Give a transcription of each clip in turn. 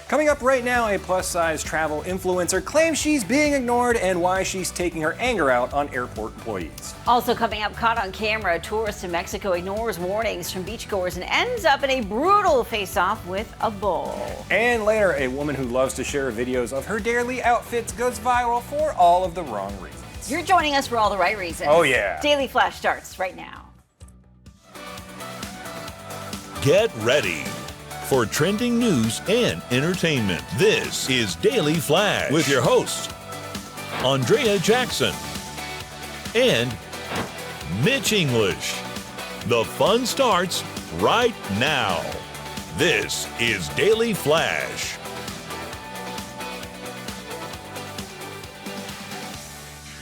Coming up right now, a plus-size travel influencer claims she's being ignored and why she's taking her anger out on airport employees. Also coming up, caught on camera, a tourist in Mexico ignores warnings from beachgoers and ends up in a brutal face-off with a bull. And later, a woman who loves to share videos of her daily outfits goes viral for all of the wrong reasons. You're joining us for all the right reasons. Oh, yeah. Daily Flash starts right now. Get ready for trending news and entertainment. This is Daily Flash with your hosts, Andrea Jackson and Mitch English. The fun starts right now. This is Daily Flash.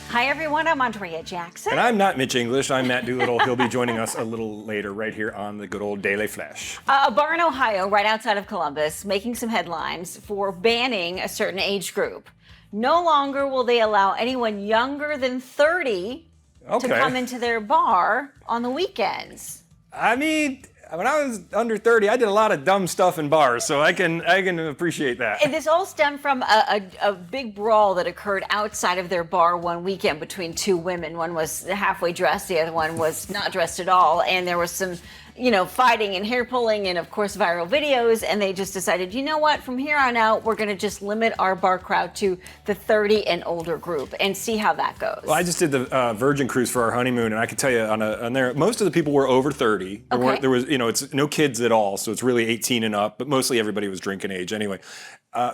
Hi, everyone. I'm Andrea Jackson. And I'm not Mitch English. I'm Matt Doolittle. He'll be joining us a little later right here on the good old Daily Flash. A bar in Ohio, right outside of Columbus, making some headlines for banning a certain age group. No longer will they allow anyone younger than 30 to come into their bar on the weekends. I mean, when I was under 30, I did a lot of dumb stuff in bars, so I can appreciate that. And this all stemmed from a big brawl that occurred outside of their bar one weekend between two women. One was halfway dressed, the other one was not dressed at all, and there was some fighting and hair pulling and, of course, viral videos, and they just decided, you know what, from here on out, we're going to just limit our bar crowd to the 30 and older group and see how that goes. Well, I just did the Virgin Cruise for our honeymoon, and I can tell you on there, most of the people were over 30. There was, it's no kids at all, so it's really 18 and up, but mostly everybody was drinking age anyway.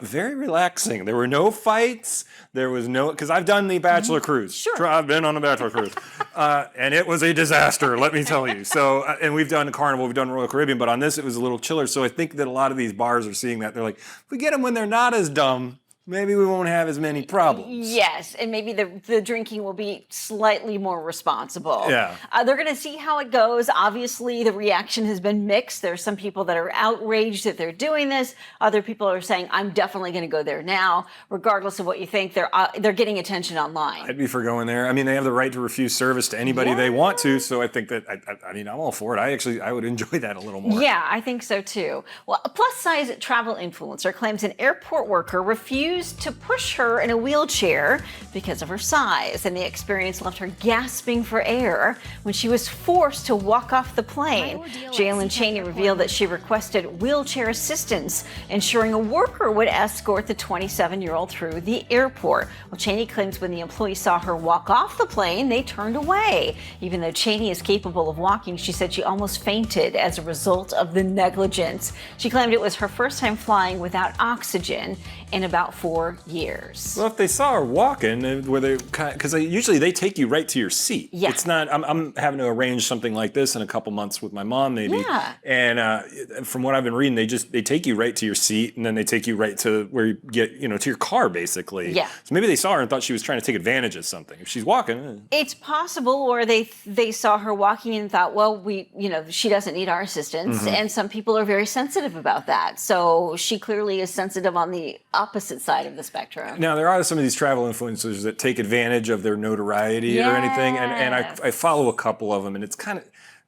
Very relaxing. There were no fights. There was no, because I've done the Bachelor Cruise. Sure. I've been on a Bachelor Cruise. And it was a disaster, let me tell you. So, and we've done Carnival, we've done Royal Caribbean, but on this it was a little chiller. So I think that a lot of these bars are seeing that. They're like, if we get them when they're not as dumb, maybe we won't have as many problems. Yes, and maybe the drinking will be slightly more responsible. Yeah. They're going to see how it goes. Obviously, the reaction has been mixed. There's some people that are outraged that they're doing this. Other people are saying, I'm definitely going to go there now. Regardless of what you think, they're getting attention online. I'd be for going there. I mean, they have the right to refuse service to anybody they want to, so I think that, I'm all for it. I would enjoy that a little more. Yeah, I think so too. Well, a plus-size travel influencer claims an airport worker refused to push her in a wheelchair because of her size, and the experience left her gasping for air when she was forced to walk off the plane. Jalen Cheney revealed that she requested wheelchair assistance, ensuring a worker would escort the 27-year-old through the airport. Well, Cheney claims when the employee saw her walk off the plane, they turned away. Even though Cheney is capable of walking, she said she almost fainted as a result of the negligence. She claimed it was her first time flying without oxygen in about 4 years. Well, if they saw her walking, because usually they take you right to your seat. Yeah. It's not, I'm having to arrange something like this in a couple months with my mom, maybe. Yeah. And from what I've been reading, they take you right to your seat, and then they take you right to where you get, to your car, basically. Yeah. So maybe they saw her and thought she was trying to take advantage of something. If she's walking. It's possible, or they saw her walking and thought, well, she doesn't need our assistance. Mm-hmm. And some people are very sensitive about that. So she clearly is sensitive on the opposite side of the spectrum. Now, there are some of these travel influencers that take advantage of their notoriety or anything, and I follow a couple of them, and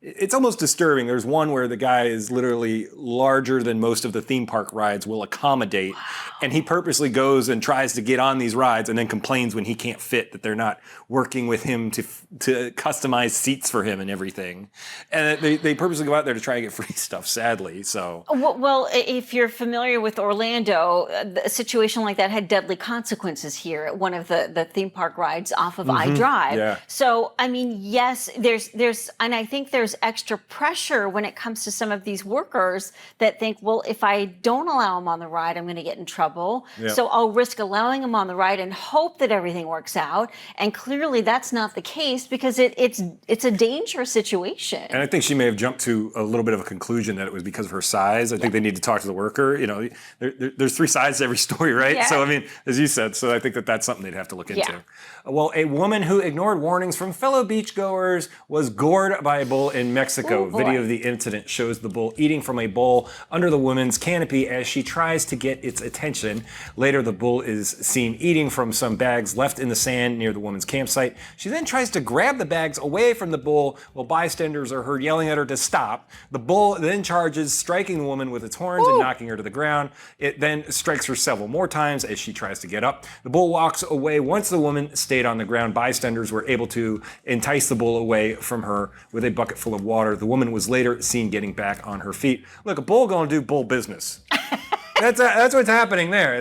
it's almost disturbing. There's one where the guy is literally larger than most of the theme park rides will accommodate, and he purposely goes and tries to get on these rides and then complains when he can't fit, that they're not working with him to customize seats for him and everything. And they purposely go out there to try and get free stuff, sadly. So well, if you're familiar with Orlando, a situation like that had deadly consequences here at one of the theme park rides off of iDrive. Yeah. So, I mean, yes, there's and I think there's extra pressure when it comes to some of these workers that think, well, if I don't allow them on the ride, I'm going to get in trouble. Yep. So I'll risk allowing them on the ride and hope that everything works out. And clearly that's not the case, because it's a dangerous situation. And I think she may have jumped to a little bit of a conclusion that it was because of her size. I think they need to talk to the worker. There's three sides to every story, right? Yeah. So, I mean, as you said, so I think that's something they'd have to look into. Well, a woman who ignored warnings from fellow beachgoers was gored by a bull in Mexico. Ooh, boy. Video of the incident shows the bull eating from a bowl under the woman's canopy as she tries to get its attention. Later, the bull is seen eating from some bags left in the sand near the woman's campsite. She then tries to grab the bags away from the bull while bystanders are heard yelling at her to stop. The bull then charges, striking the woman with its horns and knocking her to the ground. It then strikes her several more times as she tries to get up. The bull walks away once the woman stayed on the ground. Bystanders were able to entice the bull away from her with a bucket full of water. The woman was later seen getting back on her feet. Look, a bull gonna do bull business. That's what's happening there.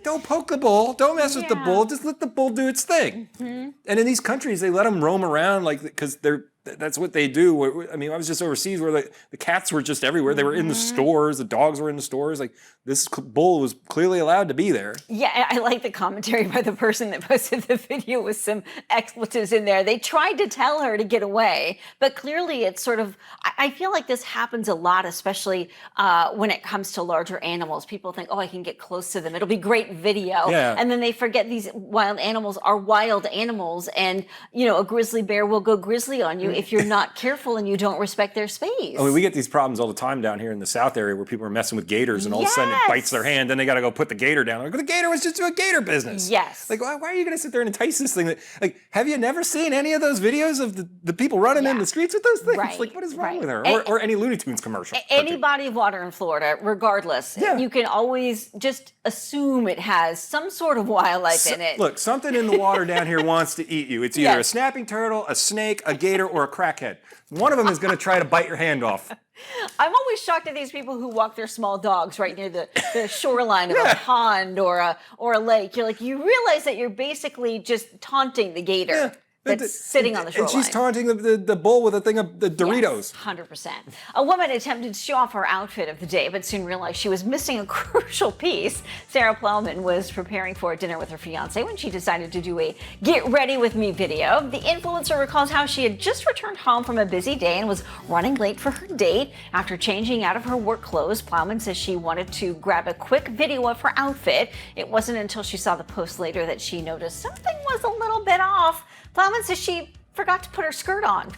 Don't poke the bull. Don't mess with the bull. Just let the bull do its thing. And in these countries, they let them roam around because that's what they do. I mean, I was just overseas where the cats were just everywhere. They were in the stores. The dogs were in the stores. Like, this bull was clearly allowed to be there. Yeah, I like the commentary by the person that posted the video with some expletives in there. They tried to tell her to get away, but clearly it's sort of, I feel like this happens a lot, especially when it comes to larger animals. People think, oh, I can get close to them. It'll be great video. Yeah. And then they forget these wild animals are wild animals. And, a grizzly bear will go grizzly on you if you're not careful and you don't respect their space. I mean, we get these problems all the time down here in the South area where people are messing with gators and all of a sudden it bites their hand, then they got to go put the gator down. Like, the gator was just doing gator business. Yes. Like, why are you going to sit there and entice this thing? Like, have you never seen any of those videos of the people running in the streets with those things? Right. Like, what is wrong with her? Or any Looney Tunes commercial. Any body of water in Florida, regardless, you can always just assume it has some sort of wildlife in it. Look, something in the water down here wants to eat you. It's either a snapping turtle, a snake, a gator, or a crackhead. One of them is going to try to bite your hand off. I'm always shocked at these people who walk their small dogs right near the shoreline of a pond or a lake. You're like, you realize that you're basically just taunting the gator. That's sitting on the shoreline. And she's taunting the bull with a thing of the Doritos. Yes, 100%. A woman attempted to show off her outfit of the day, but soon realized she was missing a crucial piece. Sarah Plowman was preparing for a dinner with her fiance when she decided to do a Get Ready With Me video. The influencer recalls how she had just returned home from a busy day and was running late for her date. After changing out of her work clothes, Plowman says she wanted to grab a quick video of her outfit. It wasn't until she saw the post later that she noticed something was a little bit off. Plowman says she forgot to put her skirt on.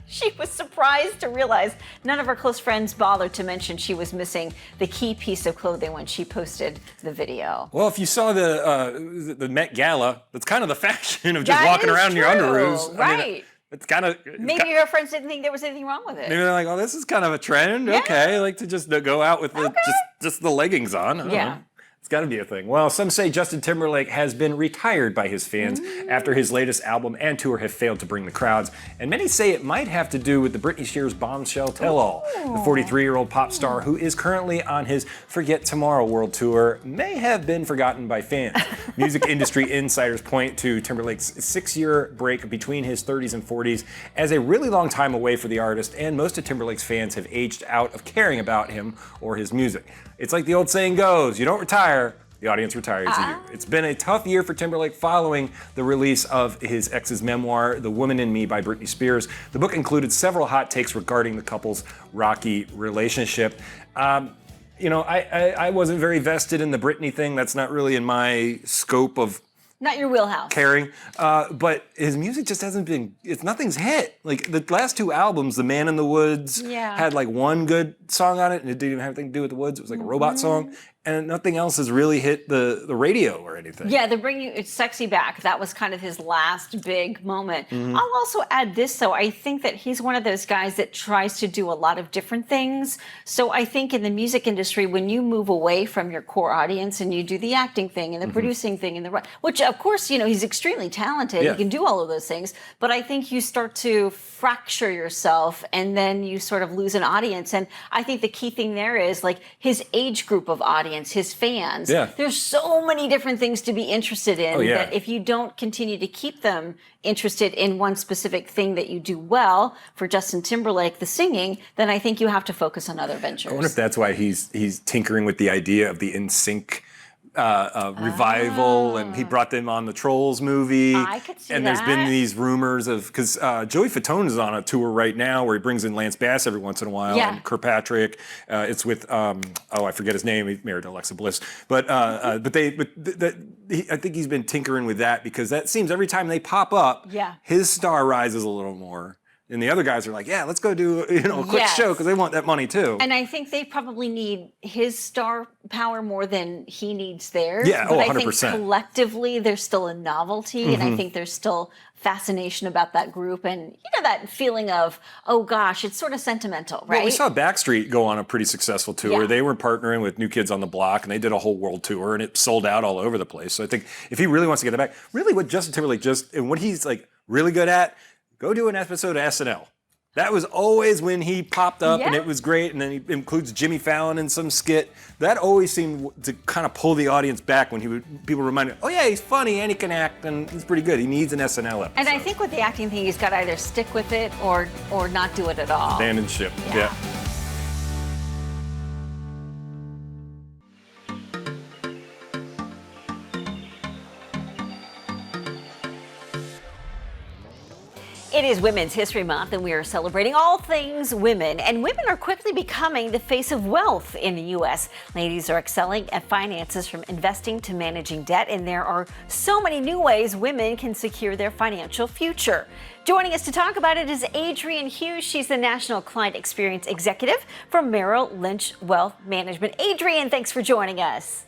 She was surprised to realize none of her close friends bothered to mention she was missing the key piece of clothing when she posted the video. Well, if you saw the Met Gala, that's kind of the fashion of just walking around in your underoos. Right. I mean, it's kind of... Maybe her friends didn't think there was anything wrong with it. Maybe they're like, oh, this is kind of a trend. Yeah. Okay, I like to just go out with just the leggings on. I don't know. It's got to be a thing. Well, some say Justin Timberlake has been retired by his fans after his latest album and tour have failed to bring the crowds. And many say it might have to do with the Britney Spears bombshell tell-all. The 43-year-old pop star, who is currently on his Forget Tomorrow world tour, may have been forgotten by fans. Music industry insiders point to Timberlake's 6-year break between his 30s and 40s as a really long time away for the artist, and most of Timberlake's fans have aged out of caring about him or his music. It's like the old saying goes, you don't retire, the audience retires you. It's been a tough year for Timberlake following the release of his ex's memoir, The Woman in Me by Britney Spears. The book included several hot takes regarding the couple's rocky relationship. I wasn't very vested in the Britney thing. That's not really in my scope of not your wheelhouse. Caring. But his music just hasn't been, nothing's hit. Like the last two albums, The Man in the Woods had like one good song on it and it didn't even have anything to do with the woods. It was like a robot song. And nothing else has really hit the radio or anything. Yeah, they're bringing It's Sexy back. That was kind of his last big moment. I'll also add this, though. I think that he's one of those guys that tries to do a lot of different things. So I think in the music industry, when you move away from your core audience and you do the acting thing and the producing thing and which of course, he's extremely talented. He can do all of those things. But I think you start to fracture yourself and then you sort of lose an audience. And I think the key thing there is like his age group of audience, his fans. There's so many different things to be interested in that if you don't continue to keep them interested in one specific thing that you do well, for Justin Timberlake, the singing, then I think you have to focus on other ventures. I wonder if that's why he's tinkering with the idea of the NSYNC revival, and he brought them on the Trolls movie. I could see and there's been these rumors of, because Joey Fatone is on a tour right now where he brings in Lance Bass every once in a while, and Kirkpatrick. It's with I forget his name. He's married to Alexa Bliss, I think he's been tinkering with that because that seems every time they pop up, his star rises a little more. And the other guys are like, yeah, let's go do a quick Yes. show because they want that money too. And I think they probably need his star power more than he needs theirs. Yeah, but I 100%. think collectively there's still a novelty, and I think there's still fascination about that group, and that feeling of, oh gosh, it's sort of sentimental, right? Well, we saw Backstreet go on a pretty successful tour. Yeah. They were partnering with New Kids on the Block, and they did a whole world tour, and it sold out all over the place. So I think if he really wants to get that back, really what Justin Timberlake and what he's like really good at, go do an episode of SNL. That was always when he popped up, and it was great. And then he includes Jimmy Fallon in some skit. That always seemed to kind of pull the audience back when people reminded, oh yeah, he's funny and he can act and he's pretty good. He needs an SNL episode. And I think with the acting thing, he's got to either stick with it or not do it at all. Abandon ship. Yeah. It is Women's History Month, and we are celebrating all things women. And women are quickly becoming the face of wealth in the U.S. Ladies are excelling at finances, from investing to managing debt, and there are so many new ways women can secure their financial future. Joining us to talk about it is Adrienne Hughes. She's the National Client Experience Executive for Merrill Lynch Wealth Management. Adrienne, thanks for joining us.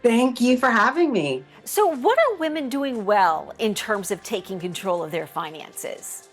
Thank you for having me. So what are women doing well in terms of taking control of their finances?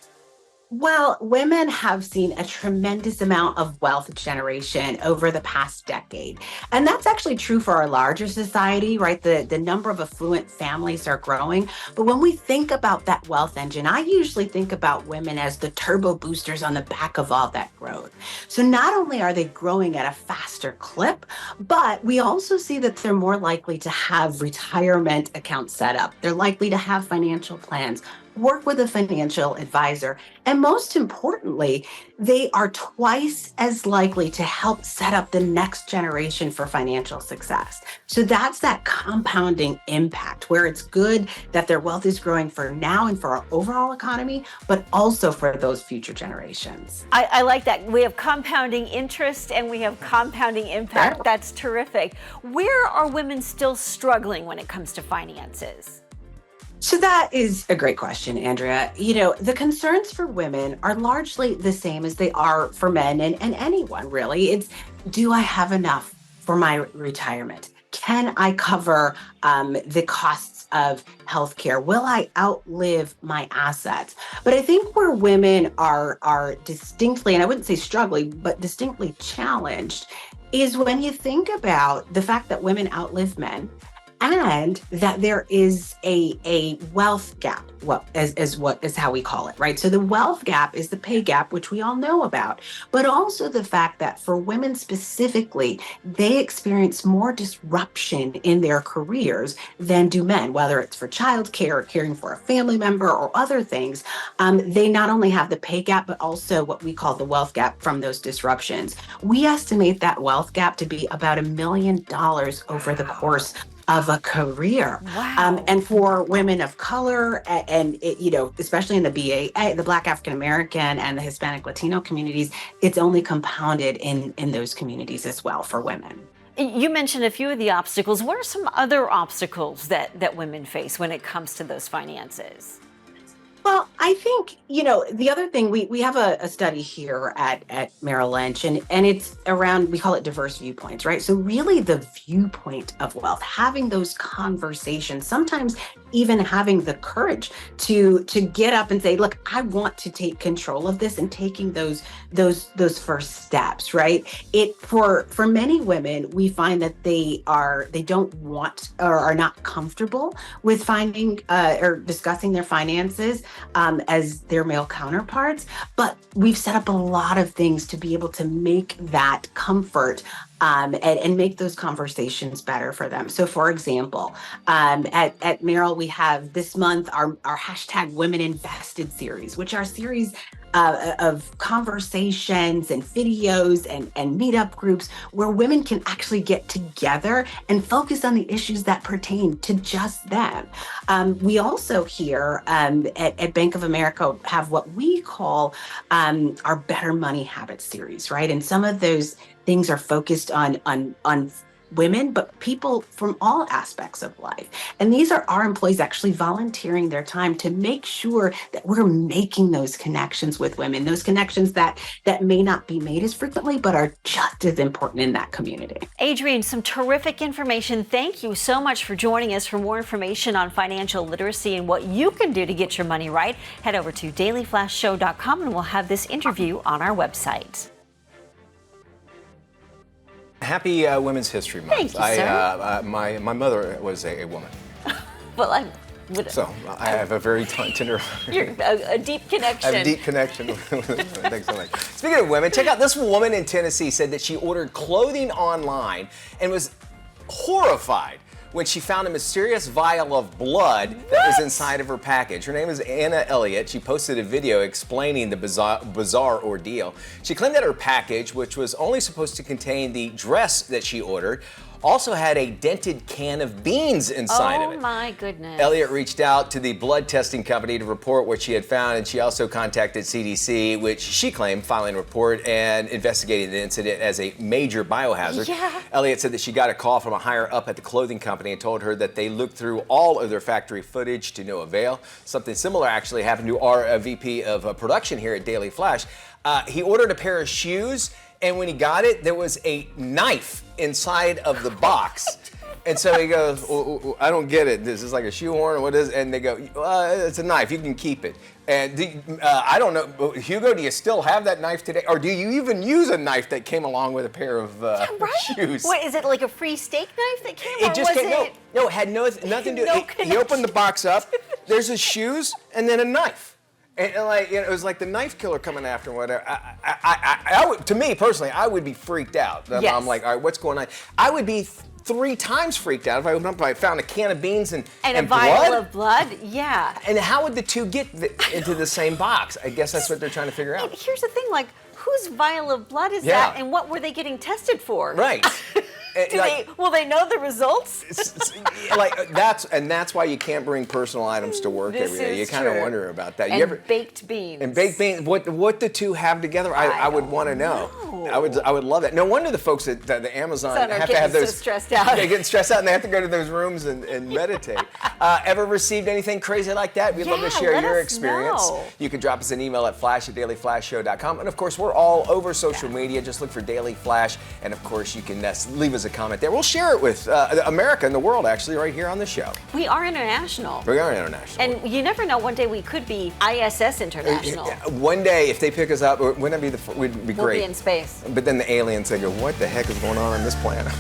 Well, women have seen a tremendous amount of wealth generation over the past decade. And that's actually true for our larger society, right? The number of affluent families are growing. But when we think about that wealth engine, I usually think about women as the turbo boosters on the back of all that growth. So not only are they growing at a faster clip, but we also see that they're more likely to have retirement accounts set up. They're likely to have financial plans, work with a financial advisor, and most importantly, they are twice as likely to help set up the next generation for financial success. So that's that compounding impact, where it's good that their wealth is growing for now and for our overall economy, but also for those future generations. I like that. We have compounding interest and we have compounding impact. That's terrific. Where are women still struggling when it comes to finances? So that is a great question, Andrea. The concerns for women are largely the same as they are for men and anyone, really. It's, do I have enough for my retirement? Can I cover the costs of healthcare? Will I outlive my assets? But I think where women are distinctly, and I wouldn't say struggling, but distinctly challenged, is when you think about the fact that women outlive men, and that there is a wealth gap, is how we call it, right? So the wealth gap is the pay gap, which we all know about, but also the fact that for women specifically, they experience more disruption in their careers than do men, whether it's for childcare or caring for a family member or other things. They not only have the pay gap, but also what we call the wealth gap from those disruptions. We estimate that wealth gap to be about $1 million over the course of a career. Wow. And for women of color, and especially in the BAA, the Black African American and the Hispanic Latino communities, it's only compounded in those communities as well for women. You mentioned a few of the obstacles. What are some other obstacles that women face when it comes to those finances? Well, I think, the other thing, we have a study here at Merrill Lynch, and it's around, we call it diverse viewpoints, right? So really the viewpoint of wealth, having those conversations, sometimes even having the courage to get up and say, look, I want to take control of this, and taking those first steps, right? For many women, we find that they don't want or are not comfortable with finding or discussing their finances as their male counterparts, but we've set up a lot of things to be able to make that comfort and make those conversations better for them. So for example, at Merrill, we have this month our hashtag Women Invested series, which are series of conversations and videos and meetup groups where women can actually get together and focus on the issues that pertain to just them. We also here at Bank of America have what we call our Better Money Habits series, right? And some of those things are focused on women, but people from all aspects of life. And these are our employees actually volunteering their time to make sure that we're making those connections with women, those connections that may not be made as frequently, but are just as important in that community. Adrienne, some terrific information. Thank you so much for joining us. For more information on financial literacy and what you can do to get your money right, head over to dailyflashshow.com and we'll have this interview on our website. Happy Women's History Month. Thank you, sir. My mother was a woman. Well, So I have a very tender, a deep connection. I have a deep connection with women. Thanks so much. Speaking of women, check out this woman in Tennessee said that she ordered clothing online and was horrified when she found a mysterious vial of blood that was inside of her package. Her name is Anna Elliott. She posted a video explaining the bizarre ordeal. She claimed that her package, which was only supposed to contain the dress that she ordered, also had a dented can of beans inside of it. Oh my goodness. Elliott reached out to the blood testing company to report what she had found, and she also contacted CDC, which she claimed filing a report and investigating the incident as a major biohazard. Yeah. Elliott said that she got a call from a higher up at the clothing company and told her that they looked through all of their factory footage to no avail. Something similar actually happened to our VP of production here at Daily Flash. He ordered a pair of shoes, and when he got it, there was a knife inside of the box. And so he goes, I don't get it. This is like a shoehorn or what is it? And they go, it's a knife. You can keep it. And I don't know, Hugo, do you still have that knife today? Or do you even use a knife that came along with a pair of shoes? What, is it like a free steak knife that came? It just came, no, it had nothing to do. He opened the box up. There's his shoes and then a knife. And like, it was like the knife killer coming after him, whatever. I would, to me personally, I would be freaked out. Yes. I'm like, all right, what's going on? I would be 3 times freaked out if I opened up, I found a can of beans and a vial of blood. Yeah. And how would the two get into the same box? I guess that's what they're trying to figure out. Here's the thing, like, whose vial of blood is that, and what were they getting tested for? Right. Will they know the results? That's why you can't bring personal items to work every day. You kind of wonder about that. And baked beans. And baked beans. What the two have together, I would want to know. I would love that. No wonder the folks at the Amazon have to have those. So stressed out. They're getting stressed out, and they have to go to those rooms and meditate. Ever received anything crazy like that? We'd love to share your experience. Know. You can drop us an email at flash@dailyflashshow.com, and of course we're all over social media. Just look for Daily Flash, and of course you can leave us a comment there. We'll share it with America and the world, actually, right here on the show. We are international. We are international. And you never know, one day we could be ISS international. One day, if they pick us up, wouldn't that be we'd be great. We'll be in space. But then the aliens, they go, what the heck is going on this planet?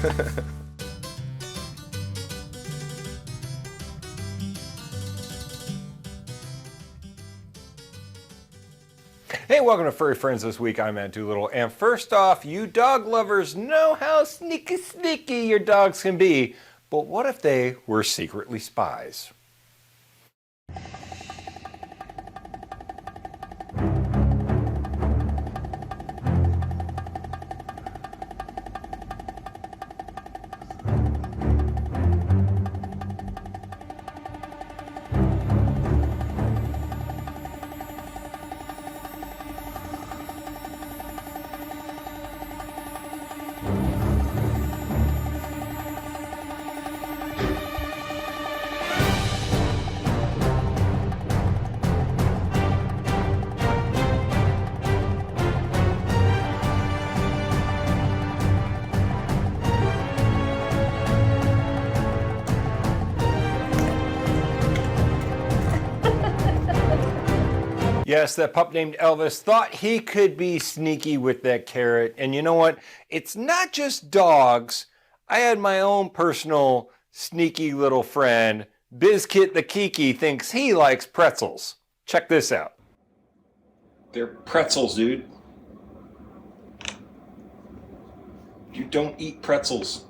Hey, welcome to Furry Friends this week. I'm Matt Doolittle. And first off, you dog lovers know how sneaky your dogs can be. But what if they were secretly spies? Yes, that pup named Elvis thought he could be sneaky with that carrot. And you know what? It's not just dogs. I had my own personal sneaky little friend. Bizkit the Kiki thinks he likes pretzels. Check this out. They're pretzels, dude. You don't eat pretzels.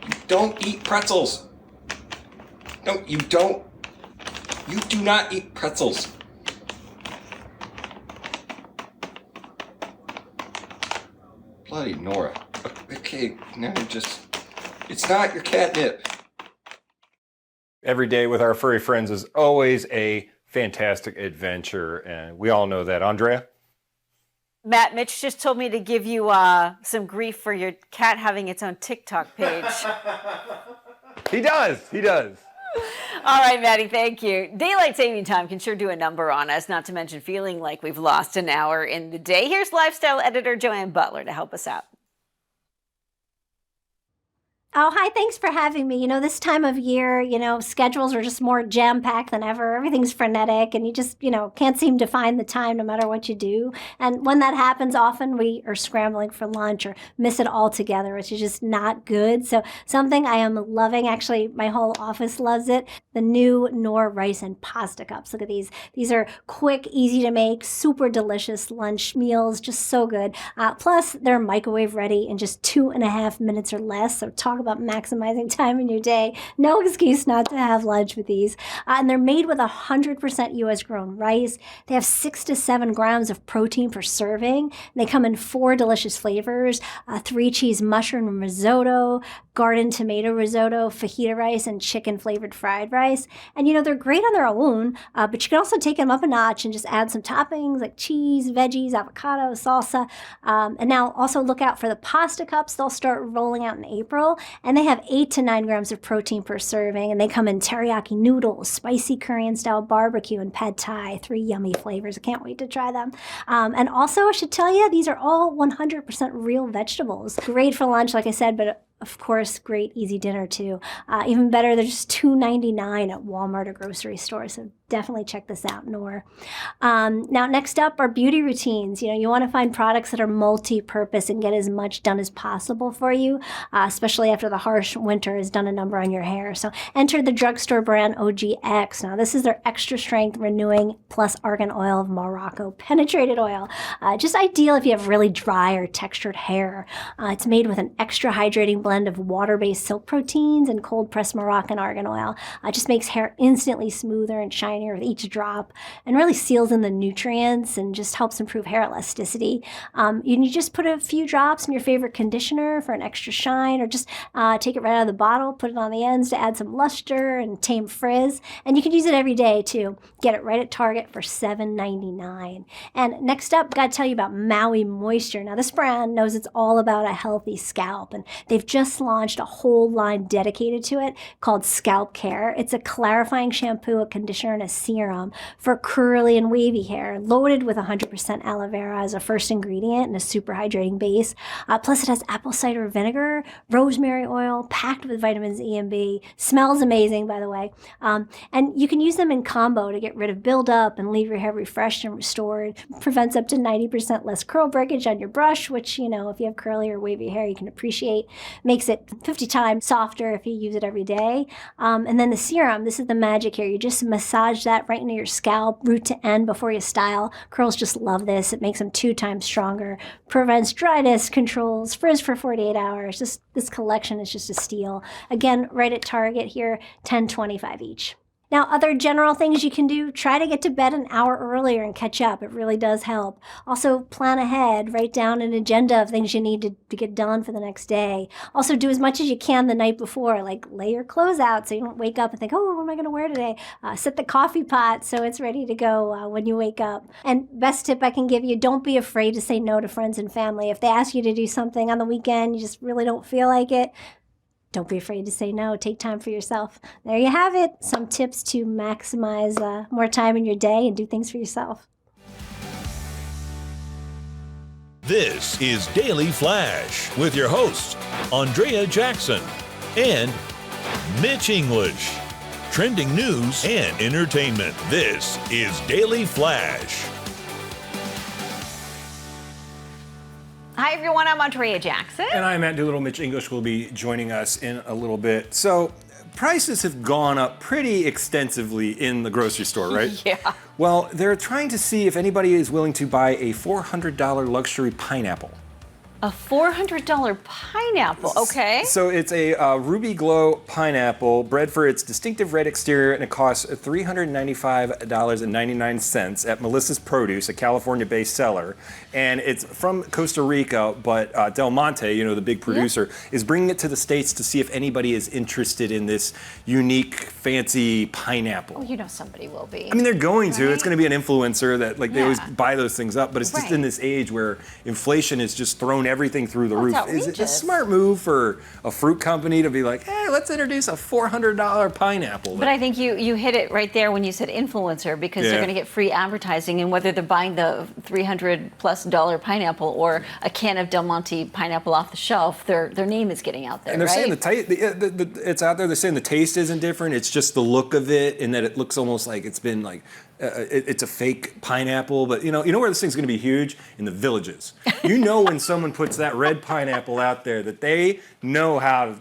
You don't eat pretzels. No, you don't. You do not eat pretzels. Bloody Nora. Okay, now it's not your catnip. Every day with our furry friends is always a fantastic adventure, and we all know that. Andrea? Matt, Mitch just told me to give you some grief for your cat having its own TikTok page. He does. All right, Maddie, thank you. Daylight saving time can sure do a number on us, not to mention feeling like we've lost an hour in the day. Here's lifestyle editor Joanne Butler to help us out. Oh, hi. Thanks for having me. This time of year, schedules are just more jam-packed than ever. Everything's frenetic and you just, can't seem to find the time no matter what you do. And when that happens, often we are scrambling for lunch or miss it altogether, which is just not good. So something I am loving, actually, my whole office loves it, the new Knorr rice and pasta cups. Look at these. These are quick, easy to make, super delicious lunch meals, just so good. Plus, they're microwave ready in just 2.5 minutes or less. So talk about maximizing time in your day. No excuse not to have lunch with these. And they're made with 100% U.S. grown rice. They have 6 to 7 grams of protein per serving. They come in 4 delicious flavors, 3 cheese mushroom risotto, garden tomato risotto, fajita rice, and chicken flavored fried rice. And they're great on their own, but you can also take them up a notch and just add some toppings like cheese, veggies, avocado, salsa. And now also look out for the pasta cups. They'll start rolling out in April. And they have 8 to 9 grams of protein per serving. And they come in teriyaki noodles, spicy Korean style barbecue, and pad thai. 3 yummy flavors. I can't wait to try them. And also, I should tell you, these are all 100% real vegetables. Great for lunch, like I said, but of course, great easy dinner too. Even better, they're just $2.99 at Walmart or grocery store. So definitely check this out, Knorr. Now, next up are beauty routines. You want to find products that are multi-purpose and get as much done as possible for you, especially after the harsh winter has done a number on your hair. So enter the drugstore brand OGX. Now, this is their extra strength renewing plus argan oil of Morocco penetrated oil. Just ideal if you have really dry or textured hair. It's made with an extra hydrating blend of water-based silk proteins and cold-pressed Moroccan argan oil. It just makes hair instantly smoother and shinier with each drop and really seals in the nutrients and just helps improve hair elasticity. You just put a few drops in your favorite conditioner for an extra shine, or just take it right out of the bottle, put it on the ends to add some luster and tame frizz. And you can use it every day too. Get it right at Target for $7.99. And next up, got to tell you about Maui Moisture. Now, this brand knows it's all about a healthy scalp, and they've just launched a whole line dedicated to it called Scalp Care. It's a clarifying shampoo, a conditioner, and a serum for curly and wavy hair, loaded with 100% aloe vera as a first ingredient and a super hydrating base. Plus, it has apple cider vinegar, rosemary oil, packed with vitamins E and B. Smells amazing, by the way. And you can use them in combo to get rid of buildup and leave your hair refreshed and restored. Prevents up to 90% less curl breakage on your brush, which, if you have curly or wavy hair, you can appreciate. Makes it 50 times softer if you use it every day. And then the serum, this is the magic here. You just massage that right into your scalp, root to end before you style. Curls just love this. It makes them 2 times stronger, prevents dryness, controls frizz for 48 hours. Just this collection is just a steal. Again, right at Target here, $10.25 each. Now, other general things you can do, try to get to bed an hour earlier and catch up. It really does help. Also, plan ahead. Write down an agenda of things you need to get done for the next day. Also, do as much as you can the night before, like lay your clothes out so you don't wake up and think, oh, what am I going to wear today? Set the coffee pot so it's ready to go when you wake up. And best tip I can give you, don't be afraid to say no to friends and family. If they ask you to do something on the weekend, you just really don't feel like it, don't be afraid to say no. Take time for yourself. There you have it. Some tips to maximize more time in your day and do things for yourself. This is Daily Flash with your hosts, Andrea Jackson and Mitch English. Trending news and entertainment. This is Daily Flash. Hi, everyone. I'm Andrea Jackson. And I'm Matt Doolittle. Mitch English will be joining us in a little bit. So prices have gone up pretty extensively in the grocery store, right? Yeah. Well, they're trying to see if anybody is willing to buy a $400 luxury pineapple. A $400 pineapple. Okay. So it's a Ruby Glow pineapple, bred for its distinctive red exterior, and it costs $395.99 at Melissa's Produce, a California-based seller. And it's from Costa Rica, but Del Monte, you know, the big producer, is bringing it to the States to see if anybody is interested in this unique, fancy pineapple. Oh, you know somebody will be. I mean, they're going to. Right? It's going to be an influencer that, like, they always Yeah. buy those things up. But it's just Right. in this age where inflation is just thrown everything through the roof. it's Is it a outrageous. smart move for a fruit company to be like, hey, let's introduce a $400 pineapple? But I think you hit it right there when you said influencer, because they're Yeah. going to get free advertising, and whether they're buying the $300+ pineapple or a can of Del Monte pineapple off the shelf, their name is getting out there. And they're saying right? it's out there. They're saying the taste isn't different. It's just the look of it, and that it looks almost like it's been like it's a fake pineapple. But you know where this thing's going to be huge? In the villages. You know when someone puts that red pineapple out there, that they know how to.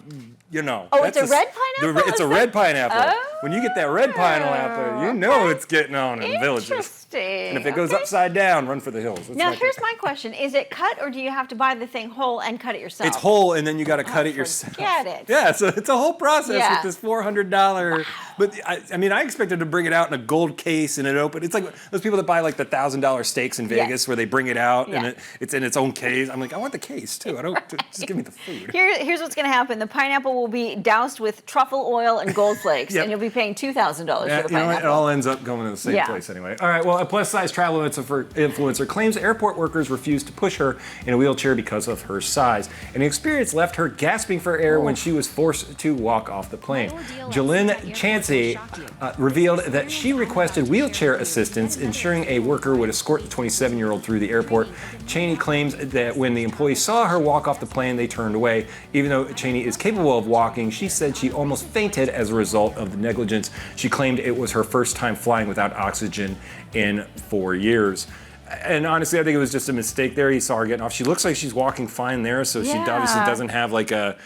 You know. Oh, that's it's a red pineapple? It's a red pineapple. When you get that red pineapple out there, you know it's getting on in villages. Interesting. And if it goes upside down, run for the hills. It's Now, like here's my question. Is it cut, or do you have to buy the thing whole and cut it yourself? It's whole, and then you got to cut it yourself. Forget it. Yeah, so it's a whole process Yeah. with this $400. But I mean, I expected to bring it out in a gold case and it open. It's like those people that buy like the $1,000 steaks in Vegas, Yes. where they bring it out Yeah. and it's in its own case. I'm like, I want the case too. I don't just give me the food. Here's what's going to happen. The pineapple will be doused with truffle oil and gold flakes, Yep. and you'll be paying $2,000 Yeah, for the you know what? It pineapple. all ends up going to the same Yeah. place anyway. All right, well, a plus-size travel influencer claims airport workers refused to push her in a wheelchair because of her size. And the experience left her gasping for air when she was forced to walk off the plane. Jalynn Chansey revealed that she requested wheelchair assistance, ensuring a worker would escort the 27-year-old through the airport. Cheney claims that when the employee saw her walk off the plane, they turned away. Even though Cheney is capable of walking, she said she almost fainted as a result of the negligence. She claimed it was her first time flying without oxygen in 4 years. And honestly, I think it was just a mistake there. He saw her getting off. She looks like she's walking fine there, so she obviously doesn't have like a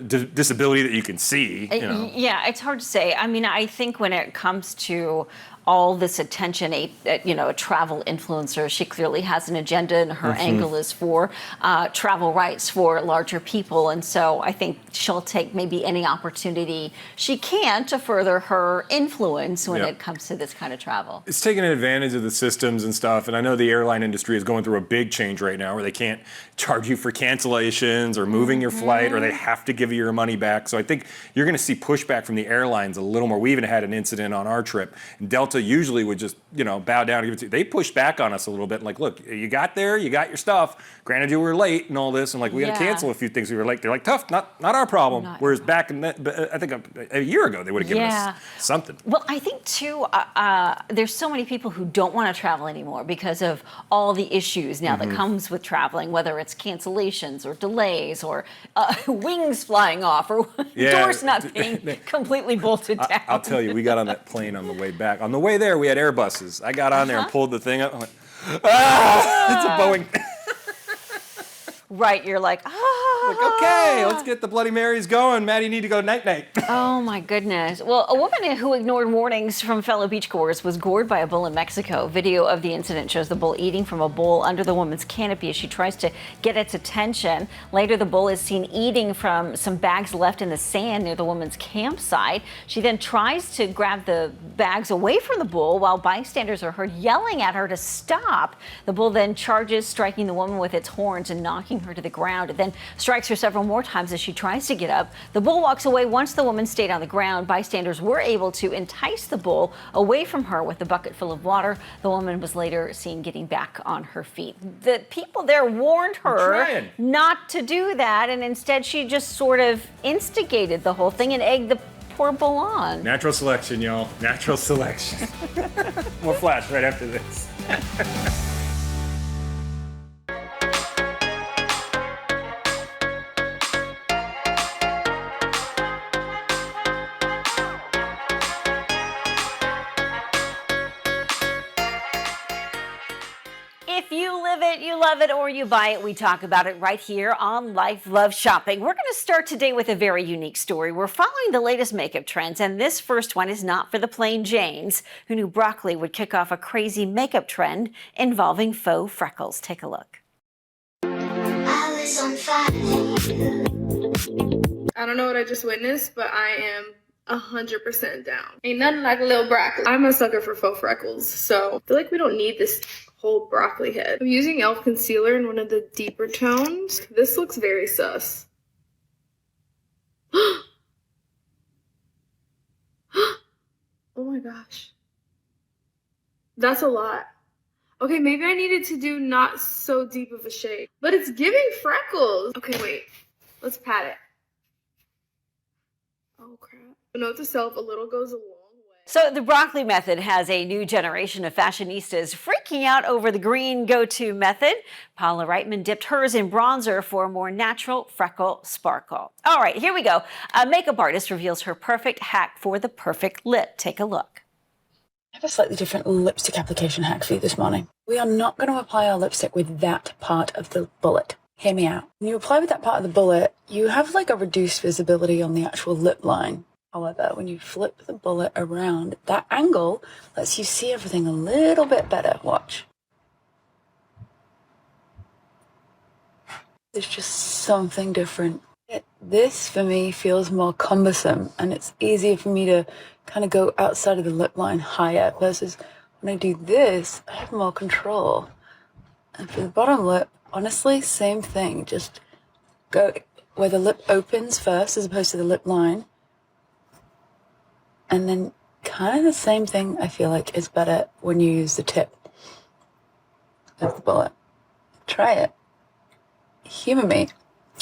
disability that you can see. You know. Yeah, it's hard to say. I mean, I think when it comes to all this attention, a travel influencer, she clearly has an agenda, and her angle is for travel rights for larger people. And so I think she'll take maybe any opportunity she can to further her influence when it comes to this kind of travel. It's taking advantage of the systems and stuff, and I know the airline industry is going through a big change right now where they can't charge you for cancellations or moving your flight, or they have to give you your money back. So I think you're going to see pushback from the airlines a little more. We even had an incident on our trip, and Delta usually would just, bow down and give it to you. They pushed back on us a little bit, like, look, you got there, you got your stuff. Granted, you were late and all this, and like we had to cancel a few things we were late. They're like, tough, not our problem. Whereas back in I think a year ago, they would have given us something. Well, I think too, there's so many people who don't want to travel anymore because of all the issues now that comes with traveling, whether it's cancellations or delays or wings flying off or doors not being completely bolted down. I'll tell you, we got on that plane on the way back. On the way there, we had Airbuses. I got on there and pulled the thing up. I went, it's a Boeing. Right, you're like, Like, okay, let's get the Bloody Marys going. Maddie, you need to go night-night. Oh my goodness. Well, a woman who ignored warnings from fellow beachgoers was gored by a bull in Mexico. Video of the incident shows the bull eating from a bowl under the woman's canopy as she tries to get its attention. Later, the bull is seen eating from some bags left in the sand near the woman's campsite. She then tries to grab the bags away from the bull while bystanders are heard yelling at her to stop. The bull then charges, striking the woman with its horns and knocking her to the ground. It then strikes her several more times as she tries to get up. The bull walks away once the woman stayed on the ground. Bystanders were able to entice the bull away from her with a bucket full of water. The woman was later seen getting back on her feet. The people there warned her not to do that, and instead she just sort of instigated the whole thing and egged the poor bull on. Natural selection, y'all. Natural selection. More Flash right after this. If you live it, you love it, or you buy it, we talk about it right here on Life Love Shopping. We're going to start today with a very unique story. We're following the latest makeup trends, and this first one is not for the plain Janes, who knew broccoli would kick off a crazy makeup trend involving faux freckles. Take a look. I don't know what I just witnessed, but I am 100% down. Ain't nothing like a little broccoli. I'm a sucker for faux freckles, so I feel like we don't need this whole broccoli head. I'm using e.l.f. concealer in one of the deeper tones. This looks very sus. Oh my gosh. That's a lot. Okay, maybe I needed to do not so deep of a shade. But it's giving freckles. Okay, wait. Let's pat it. Oh, crap. Note to self, a little goes a long way. So the broccoli method has a new generation of fashionistas freaking out over the green go-to method. Paula Reitman dipped hers in bronzer for a more natural freckle sparkle. All right, here we go. A makeup artist reveals her perfect hack for the perfect lip. Take a look. I have a slightly different lipstick application hack for you this morning. We are not going to apply our lipstick with that part of the bullet. Hear me out. When you apply with that part of the bullet, you have like a reduced visibility on the actual lip line. However, when you flip the bullet around, that angle lets you see everything a little bit better. Watch. There's just something different. This, for me, feels more cumbersome, and it's easier for me to kind of go outside of the lip line higher, versus when I do this, I have more control. And for the bottom lip, honestly, same thing. Just go where the lip opens first as opposed to the lip line. And then kind of the same thing, I feel like, is better when you use the tip of the bullet. Try it. Humor me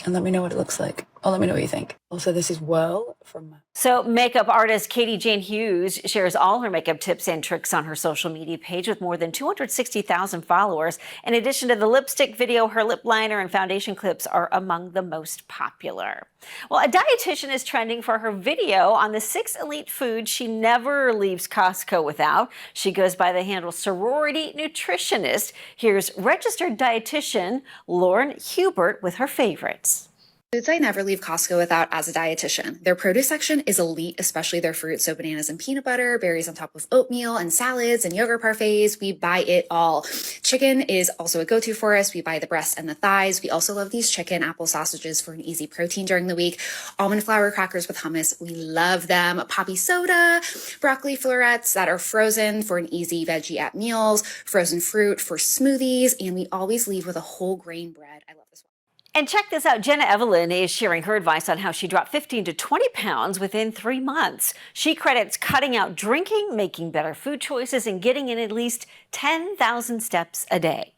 and let me know what it looks like. Or let me know what you think. Also, this is Whirl from... So makeup artist Katie Jane Hughes shares all her makeup tips and tricks on her social media page with more than 260,000 followers. In addition to the lipstick video, her lip liner and foundation clips are among the most popular. Well, a dietitian is trending for her video on the 6 elite foods she never leaves Costco without. She goes by the handle Sorority Nutritionist. Here's registered dietitian Lauren Hubert with her favorites. Foods I never leave Costco without as a dietitian. Their produce section is elite, especially their fruit. So bananas and peanut butter, berries on top of oatmeal and salads and yogurt parfaits. We buy it all. Chicken is also a go-to for us. We buy the breast and the thighs. We also love these chicken apple sausages for an easy protein during the week. Almond flour crackers with hummus. We love them. Poppy soda, broccoli florets that are frozen for an easy veggie at meals, frozen fruit for smoothies, and we always leave with a whole grain bread. I love this one. And check this out. Jenna Evelyn is sharing her advice on how she dropped 15 to 20 pounds within 3 months. She credits cutting out drinking, making better food choices, and getting in at least 10,000 steps a day.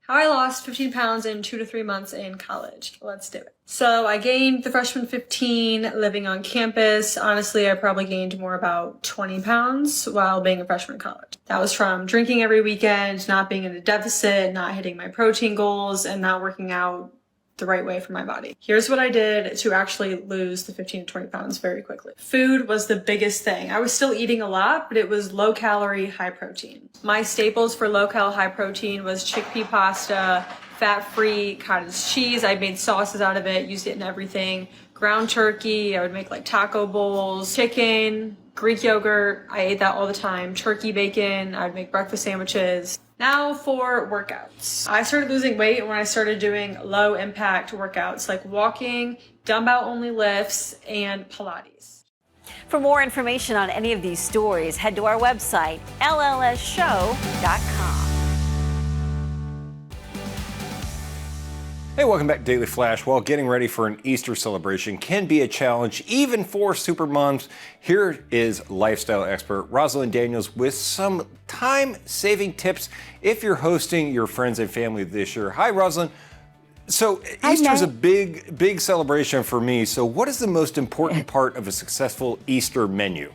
How I lost 15 pounds in 2 to 3 months in college. Let's do it. So I gained the freshman 15 living on campus. Honestly, I probably gained more about 20 pounds while being a freshman in college. That was from drinking every weekend, not being in a deficit, not hitting my protein goals, and not working out the right way for my body. Here's what I did to actually lose the 15 to 20 pounds very quickly. Food was the biggest thing. I was still eating a lot, but it was low calorie, high protein. My staples for low cal, high protein was chickpea pasta, fat-free cottage cheese. I made sauces out of it, used it in everything. Ground turkey, I would make like taco bowls, chicken, Greek yogurt. I ate that all the time. Turkey bacon, I would make breakfast sandwiches. Now for workouts. I started losing weight when I started doing low impact workouts like walking, dumbbell only lifts, and Pilates. For more information on any of these stories, head to our website, llsshow.com. Hey, welcome back to Daily Flash. Well, getting ready for an Easter celebration can be a challenge, even for super moms. Here is lifestyle expert Rosalind Daniels with some time-saving tips if you're hosting your friends and family this year. Hi, Rosalind. So Easter's a big celebration for me. So what is the most important part of a successful Easter menu?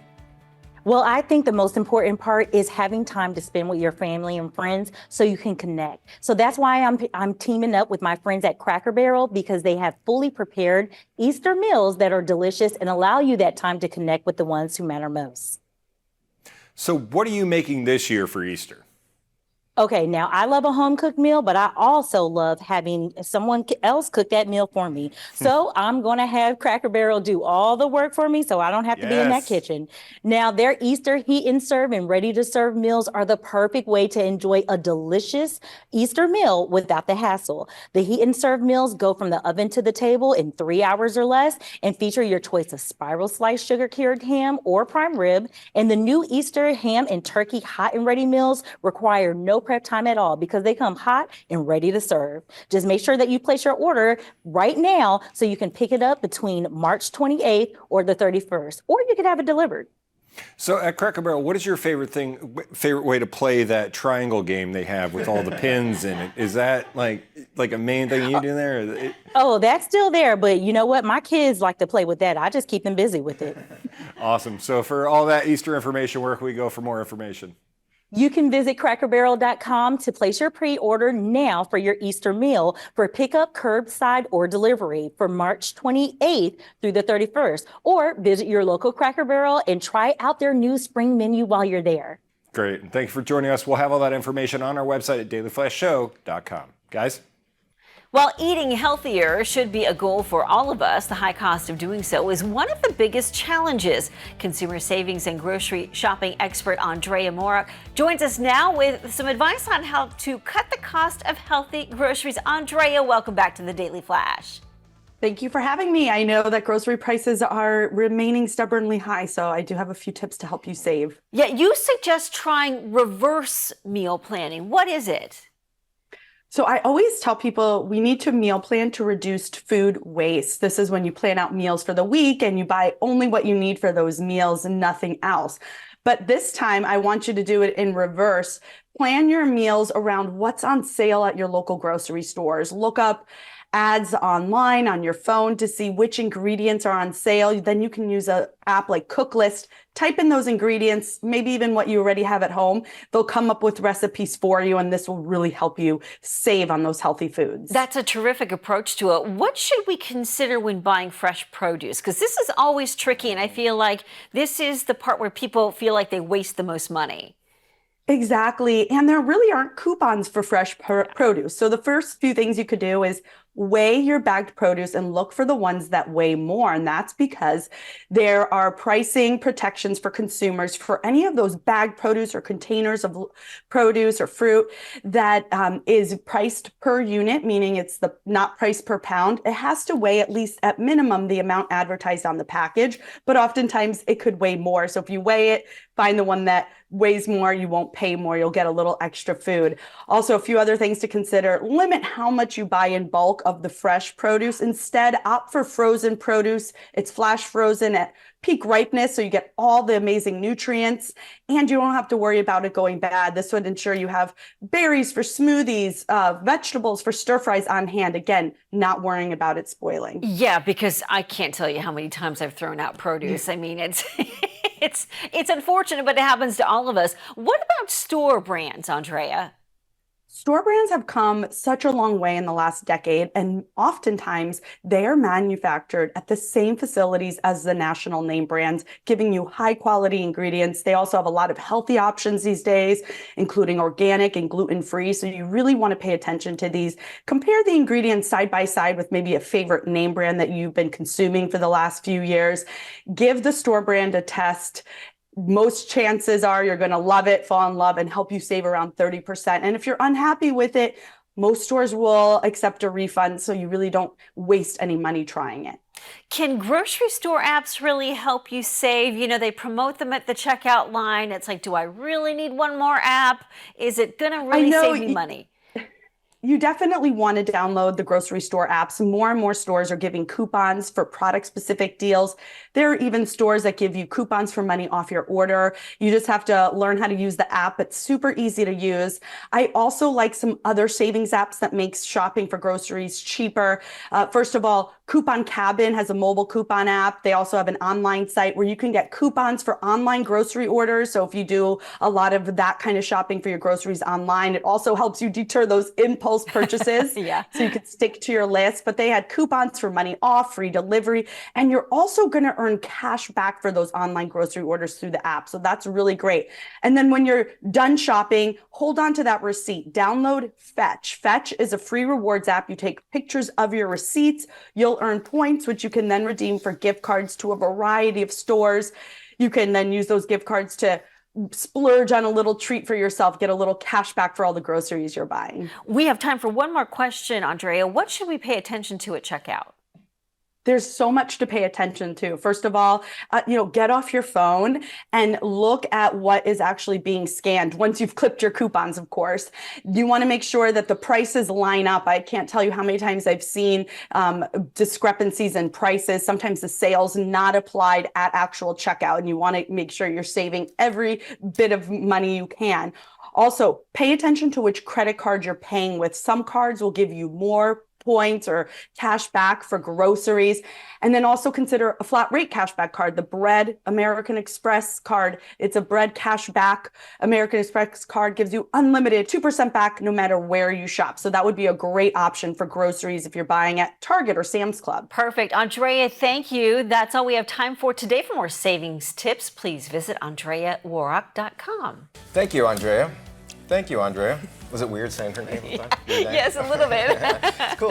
Well, I think the most important part is having time to spend with your family and friends so you can connect. So that's why I'm teaming up with my friends at Cracker Barrel, because they have fully prepared Easter meals that are delicious and allow you that time to connect with the ones who matter most. So what are you making this year for Easter? Okay, now I love a home cooked meal, but I also love having someone else cook that meal for me. So I'm going to have Cracker Barrel do all the work for me so I don't have to be in that Yes. kitchen. Now, their Easter heat and serve and ready to serve meals are the perfect way to enjoy a delicious Easter meal without the hassle. The heat and serve meals go from the oven to the table in 3 hours or less and feature your choice of spiral sliced sugar cured ham or prime rib. And the new Easter ham and turkey hot and ready meals require no prep time at all because they come hot and ready to serve. Just make sure that you place your order right now so you can pick it up between March 28th or the 31st, or you can have it delivered. So at Cracker Barrel, what is your favorite way to play that triangle game they have with all the pins in it? Is that like a main thing you do there? Oh, that's still there, but you know what? My kids like to play with that. I just keep them busy with it. Awesome. So for all that Easter information, where can we go for more information? You can visit crackerbarrel.com to place your pre-order now for your Easter meal for pickup, curbside, or delivery for March 28th through the 31st. Or visit your local Cracker Barrel and try out their new spring menu while you're there. Great. And thank you for joining us. We'll have all that information on our website at dailyflashshow.com. Guys? While eating healthier should be a goal for all of us, the high cost of doing so is one of the biggest challenges. Consumer savings and grocery shopping expert Andrea joins us now with some advice on how to cut the cost of healthy groceries. Andrea, welcome back to the Daily Flash. Thank you for having me. I know that grocery prices are remaining stubbornly high, so I do have a few tips to help you save. Yeah, you suggest trying reverse meal planning. What is it? So I always tell people we need to meal plan to reduce food waste. This is when you plan out meals for the week and you buy only what you need for those meals and nothing else. But this time I want you to do it in reverse. Plan your meals around what's on sale at your local grocery stores. Look up ads online on your phone to see which ingredients are on sale. Then you can use an app like Cook List, type in those ingredients, maybe even what you already have at home. They'll come up with recipes for you, and this will really help you save on those healthy foods. That's a terrific approach to it. What should we consider when buying fresh produce? Because this is always tricky, and I feel like this is the part where people feel like they waste the most money. Exactly. And there really aren't coupons for fresh produce. So the first few things you could do is weigh your bagged produce and look for the ones that weigh more. And that's because there are pricing protections for consumers for any of those bagged produce or containers of produce or fruit that is priced per unit, meaning it's not priced per pound. It has to weigh at least at minimum the amount advertised on the package, but oftentimes it could weigh more. So if you weigh it, find the one that weighs more, you won't pay more, you'll get a little extra food. Also, a few other things to consider: limit how much you buy in bulk of the fresh produce. Instead, opt for frozen produce. It's flash frozen at peak ripeness, so you get all the amazing nutrients and you don't have to worry about it going bad. This would ensure you have berries for smoothies, vegetables for stir fries on hand. Again, not worrying about it spoiling. Yeah, because I can't tell you how many times I've thrown out produce. I mean, it's it's unfortunate, but it happens to all of us. What about store brands, Andrea? Store brands have come such a long way in the last decade, and oftentimes they are manufactured at the same facilities as the national name brands, giving you high quality ingredients. They also have a lot of healthy options these days, including organic and gluten-free. So you really want to pay attention to these. Compare the ingredients side by side with maybe a favorite name brand that you've been consuming for the last few years. Give the store brand a test. Most chances are you're going to love it, fall in love, and help you save around 30%. And if you're unhappy with it, most stores will accept a refund, so you really don't waste any money trying it. Can grocery store apps really help you save? You know, they promote them at the checkout line. It's like, do I really need one more app? Is it going to really save me money? You definitely want to download the grocery store apps. More and more stores are giving coupons for product-specific deals. There are even stores that give you coupons for money off your order. You just have to learn how to use the app. It's super easy to use. I also like some other savings apps that makes shopping for groceries cheaper. First of all, Coupon Cabin has a mobile coupon app. They also have an online site where you can get coupons for online grocery orders. So if you do a lot of that kind of shopping for your groceries online, it also helps you deter those impulse impulse purchases. Yeah. So you could stick to your list, but they had coupons for money off, free delivery, and you're also going to earn cash back for those online grocery orders through the app. So that's really great. And then when you're done shopping, hold on to that receipt. Download Fetch. Fetch is a free rewards app. You take pictures of your receipts. You'll earn points, which you can then redeem for gift cards to a variety of stores. You can then use those gift cards to splurge on a little treat for yourself, get a little cash back for all the groceries you're buying. We have time for one more question, Andrea. What should we pay attention to at checkout? There's so much to pay attention to. First of all, get off your phone and look at what is actually being scanned once you've clipped your coupons, of course. You want to make sure that the prices line up. I can't tell you how many times I've seen discrepancies in prices. Sometimes the sales not applied at actual checkout, and you want to make sure you're saving every bit of money you can. Also, pay attention to which credit card you're paying with. Some cards will give you more points or cash back for groceries. And then also consider a flat rate cashback card, the Bread American Express card. It's a Bread cashback. American Express card gives you unlimited 2% back no matter where you shop. So that would be a great option for groceries if you're buying at Target or Sam's Club. Perfect. Andrea, thank you. That's all we have time for today. For more savings tips, please visit AndreaWarrock.com. Thank you, Andrea. Thank you, Andrea. Was it weird saying her name? Yes, a little bit. Cool.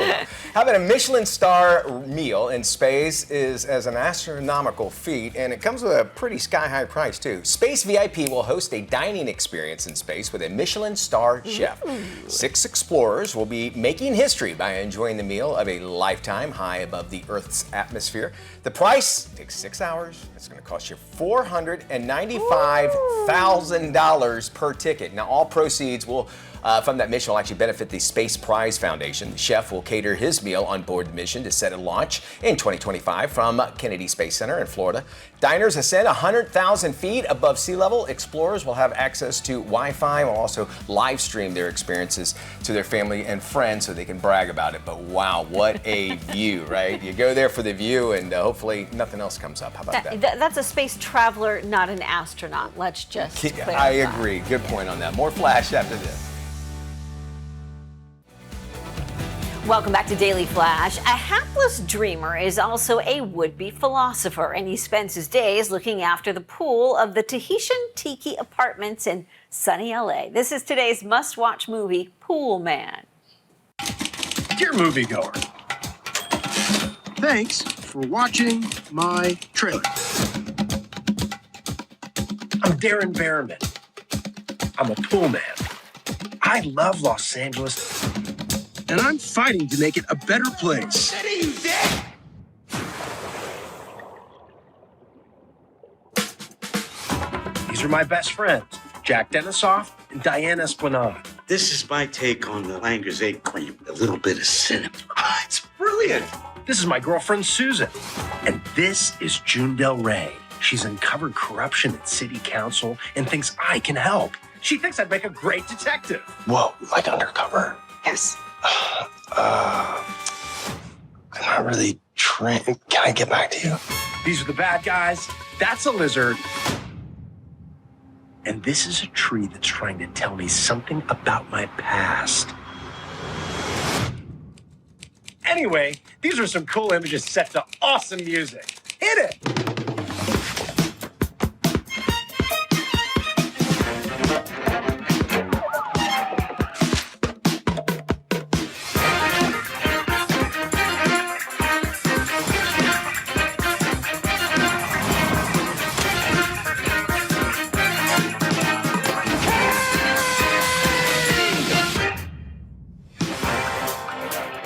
Having a Michelin star meal in space is as an astronomical feat, and it comes with a pretty sky-high price, too. Space VIP will host a dining experience in space with a Michelin star chef. 6 explorers will be making history by enjoying the meal of a lifetime high above the Earth's atmosphere. The price takes 6 hours. It's going to cost you $495,000 per ticket. Now, all proceeds will from that mission will actually benefit the Space Prize Foundation. The chef will cater his meal on board the mission to set a launch in 2025 from Kennedy Space Center in Florida. Diners ascend 100,000 feet above sea level. Explorers will have access to Wi-Fi and will also live stream their experiences to their family and friends so they can brag about it. But wow, what a view, right? You go there for the view and hopefully nothing else comes up. How about that? That's a space traveler, not an astronaut. Let's just clarify. I agree. Good point on that. More Flash after this. Welcome back to Daily Flash. A hapless dreamer is also a would-be philosopher, and he spends his days looking after the pool of the Tahitian Tiki apartments in sunny LA. This is today's must-watch movie, Pool Man. Dear moviegoer, thanks for watching my trailer. I'm Darren Behrman. I'm a pool man. I love Los Angeles, and I'm fighting to make it a better place. These are my best friends, Jack Denisoff and Diane Esplanade. This is my take on the Langers cream. A little bit of cinnamon. Oh, it's brilliant. This is my girlfriend, Susan. And this is June Del Rey. She's uncovered corruption at city council and thinks I can help. She thinks I'd make a great detective. Whoa, like undercover? Yes. I'm not really trained. Can I get back to you? These are the bad guys. That's a lizard. And this is a tree that's trying to tell me something about my past. Anyway, these are some cool images set to awesome music. Hit it!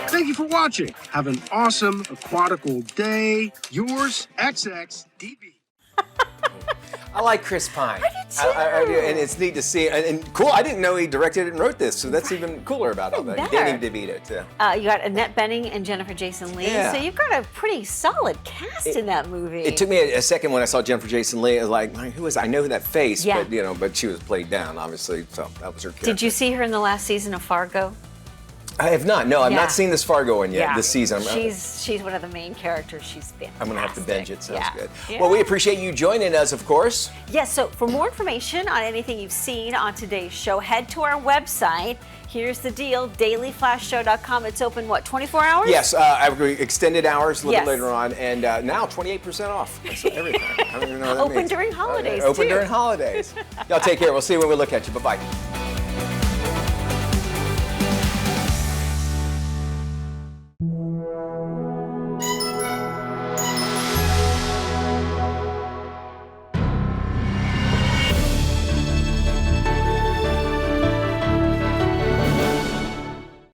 Thank you for watching. Have an awesome aquatical day. Yours, XXDB. I like Chris Pine. I do too. And it's neat to see. And cool, I didn't know he directed it and wrote this, so that's even cooler about all that. Danny DeVito, too. You got Annette Bening and Jennifer Jason Leigh, so you've got a pretty solid cast in that movie. It took me a second when I saw Jennifer Jason Leigh. I was like, who is that? I know that face, Yeah. but she was played down, obviously, so that was her character. Did you see her in the last season of Fargo? I have not. No, I've Yeah. not seen this Fargo one yet, Yeah. this season. She's one of the main characters. She's fantastic. I'm going to have to binge it. Sounds good. Yeah. Well, we appreciate you joining us, of course. Yes, so for more information on anything you've seen on today's show, head to our website. Here's the deal, dailyflashshow.com. It's open, what, 24 hours? Yes, I agree. Extended hours a little Yes. bit later on, and now 28% off. That's everything. I don't even know what that Open means. during holidays, Open too. during holidays. Y'all take care. We'll see you when we look at you. Bye-bye.